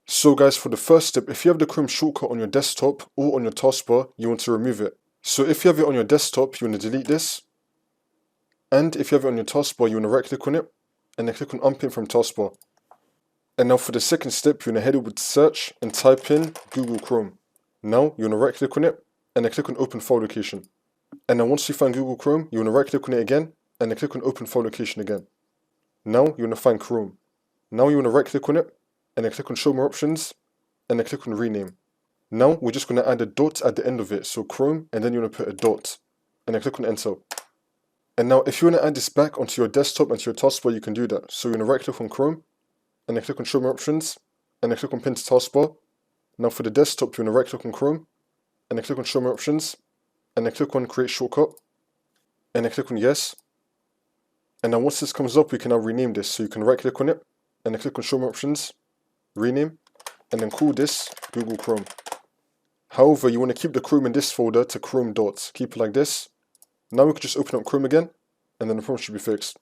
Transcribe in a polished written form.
So guys, for the first step, if you have the Chrome shortcut on your desktop or on your taskbar, you want to remove it. So if you have it on your desktop, you want to delete this. And if you have it on your taskbar, you want to right click on it and then click on unpin from taskbar. And now for the second step, you want to head over to search and type in Google Chrome. Now you want to right click on it and then click on open file location. And then once you find Google Chrome, you want to right click on it again and then click on open file location again. Now you want to find Chrome. Now you want to right click on it and then click on show more options and then click on rename. Now we're just going to add a dot at the end of it, so Chrome, and then you want to put a dot and then click on enter. And now if you want to add this back onto your desktop and to your taskbar, you can do that. So you're going to right click on Chrome and then click on show more options and then click on pin to taskbar. Now for the desktop, you want to right click on Chrome and then click on show more options and then click on create shortcut and then click on yes. And now once this comes up, we can now rename this. So you can right click on it and then click on show more options, rename, and then call this Google Chrome. However, you want to keep the Chrome in this folder to Chrome dots. Keep it like this. Now we can just open up Chrome again and then the problem should be fixed.